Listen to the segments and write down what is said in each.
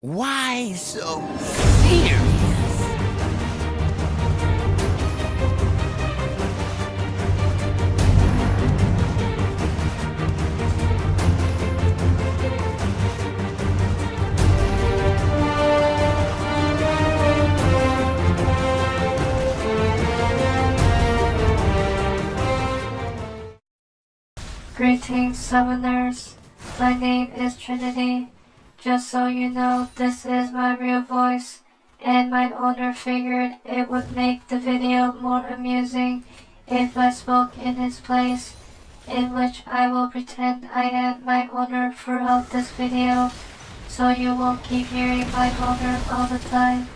Why so serious? Greetings, summoners. My name is Trinity. Just so you know, this is my real voice, and my owner figured it would make the video more amusing if I spoke in his place, in which I will pretend I am my owner throughout this video, so you won't keep hearing my owner all the time.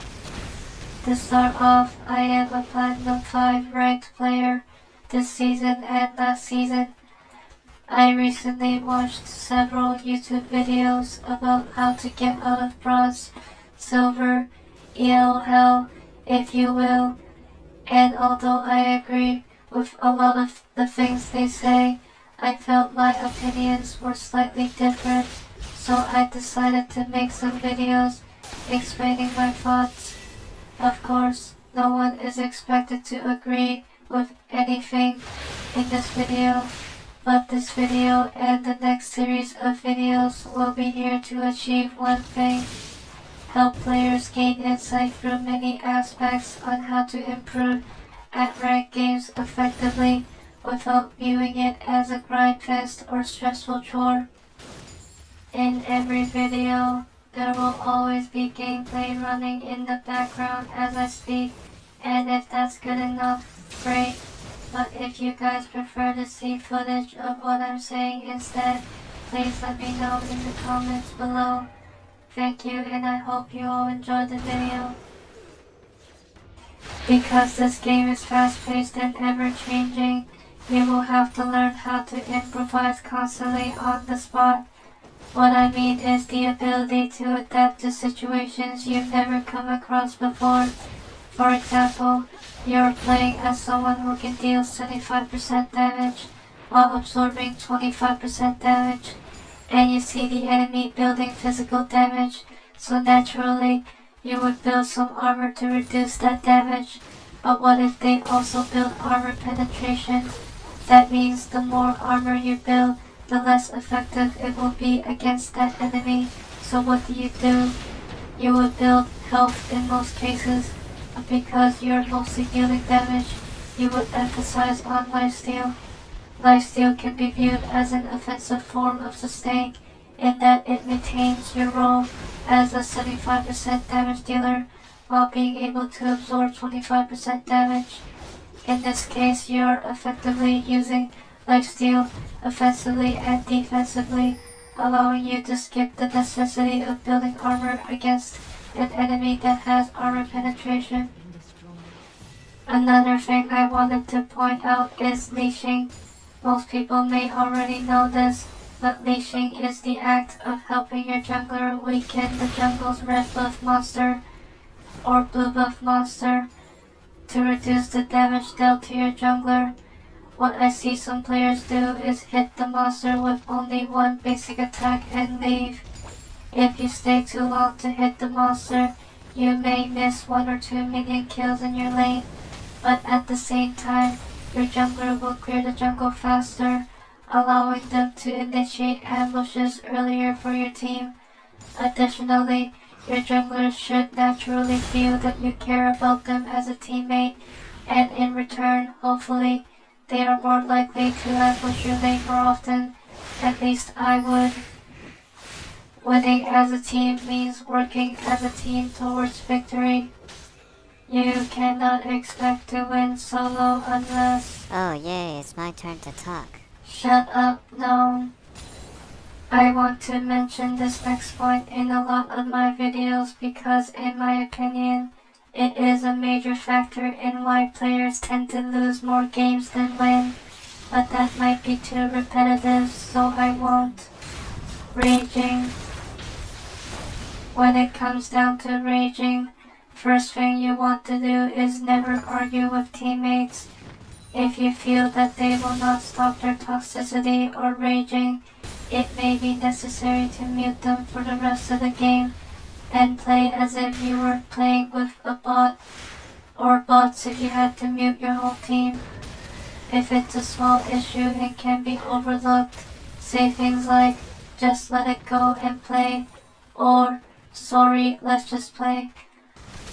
To start off, I am a Platinum 5 ranked player this season and last season. I recently watched several YouTube videos about how to get out of bronze, silver, EL hell, if you will, and although I agree with a lot of the things they say, I felt my opinions were slightly different, so I decided to make some videos explaining my thoughts. Of course, no one is expected to agree with anything in this video, but this video and the next series of videos will be here to achieve one thing: help players gain insight through many aspects on how to improve at ranked games effectively without viewing it as a grind fest or stressful chore. In every video, there will always be gameplay running in the background as I speak, and if that's good enough, great. But if you guys prefer to see footage of what I'm saying instead, please let me know in the comments below. Thank you, and I hope you all enjoyed the video. Because this game is fast-paced and ever-changing, you will have to learn how to improvise constantly on the spot. What I mean is the ability to adapt to situations you've never come across before. For example, you're playing as someone who can deal 75% damage while absorbing 25% damage, and you see the enemy building physical damage, so naturally you would build some armor to reduce that damage. But what if they also build armor penetration? That means the more armor you build, the less effective it will be against that enemy. So what do? You would build health in most cases. Because you're mostly dealing damage, you would emphasize on lifesteal. Lifesteal can be viewed as an offensive form of sustain, in that it maintains your role as a 75% damage dealer while being able to absorb 25% damage. In this case, you're effectively using lifesteal offensively and defensively, allowing you to skip the necessity of building armor against an enemy that has armor penetration. Another thing I wanted to point out is leashing. Most people may already know this, but leashing is the act of helping your jungler weaken the jungle's red buff monster or blue buff monster to reduce the damage dealt to your jungler. What I see some players do is hit the monster with only one basic attack and leave. If you stay too long to hit the monster, you may miss 1 or 2 minion kills in your lane, but at the same time, your jungler will clear the jungle faster, allowing them to initiate ambushes earlier for your team. Additionally, your junglers should naturally feel that you care about them as a teammate, and in return, hopefully, they are more likely to ambush your lane more often. At least I would. Winning as a team means working as a team towards victory. You cannot expect to win solo unless... Oh yay, it's my turn to talk. Shut up, gnome. I want to mention this next point in a lot of my videos because in my opinion, it is a major factor in why players tend to lose more games than win. But that might be too repetitive, so I won't. Raging. When it comes down to raging, first thing you want to do is never argue with teammates. If you feel that they will not stop their toxicity or raging, it may be necessary to mute them for the rest of the game. and play as if you were playing with a bot, or bots if you had to mute your whole team. If it's a small issue, it can be overlooked. Say things like, just let it go and play, or sorry, let's just play.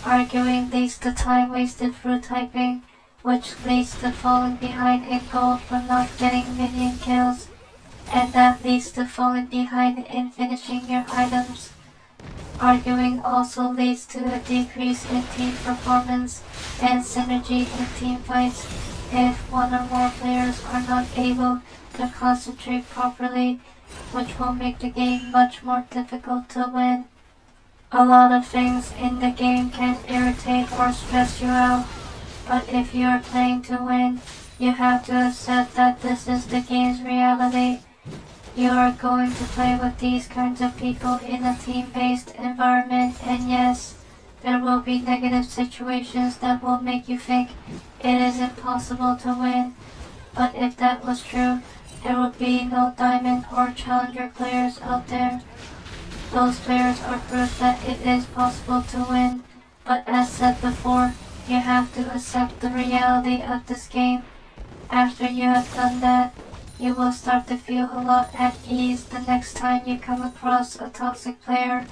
Arguing leads to time wasted through typing, which leads to falling behind in gold for not getting minion kills, and that leads to falling behind in finishing your items. Arguing also leads to a decrease in team performance and synergy in team fights if one or more players are not able to concentrate properly, which will make the game much more difficult to win. A lot of things in the game can irritate or stress you out, but if you are playing to win, you have to accept that this is the game's reality. You are going to play with these kinds of people in a team-based environment, and yes, there will be negative situations that will make you think it is impossible to win, but if that was true, there would be no diamond or challenger players out there. Those players are proof that it is possible to win, but as said before, you have to accept the reality of this game. After you have done that, you will start to feel a lot at ease the next time you come across a toxic player,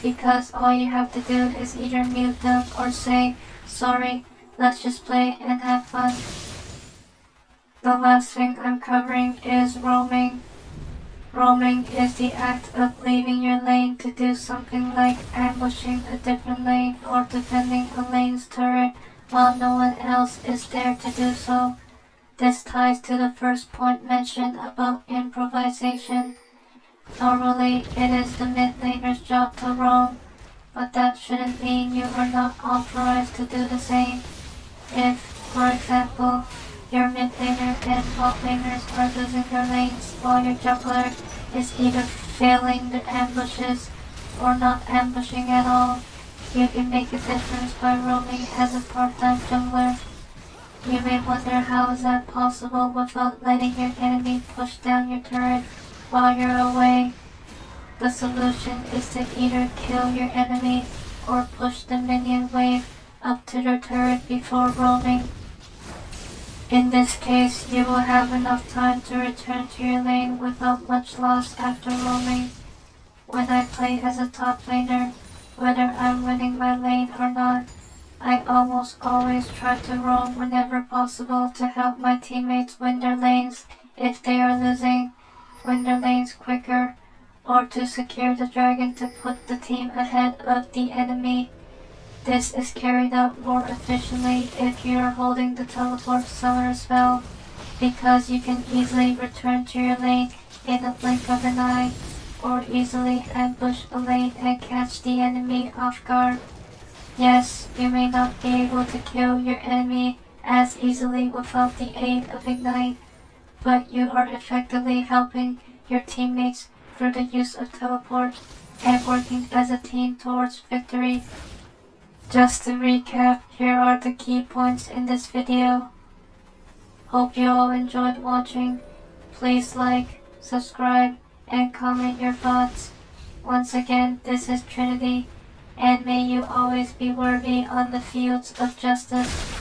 because all you have to do is either mute them or say, sorry, let's just play and have fun. The last thing I'm covering is roaming. Roaming is the act of leaving your lane to do something like ambushing a different lane or defending a lane's turret while no one else is there to do so. This ties to the first point mentioned about improvisation. Normally, it is the mid laner's job to roam, but that shouldn't mean you are not authorized to do the same. If, for example, your mid laner and bot laners are losing their lanes while your jungler is either failing the ambushes or not ambushing at all, you can make a difference by roaming as a part-time jungler. You may wonder how is that possible without letting your enemy push down your turret while you're away. The solution is to either kill your enemy or push the minion wave up to their turret before roaming. In this case, you will have enough time to return to your lane without much loss after roaming. When I play as a top laner, whether I'm winning my lane or not, I almost always try to roam whenever possible to help my teammates win their lanes if they are losing, win their lanes quicker, or to secure the dragon to put the team ahead of the enemy. This is carried out more efficiently if you are holding the teleport summoner spell, because you can easily return to your lane in a blink of an eye, or easily ambush a lane and catch the enemy off guard. Yes, you may not be able to kill your enemy as easily without the aid of Ignite, but you are effectively helping your teammates through the use of teleport and working as a team towards victory. Just to recap, here are the key points in this video. Hope you all enjoyed watching. Please like, subscribe, and comment your thoughts. Once again, this is Trinity, and may you always be worthy on the fields of justice.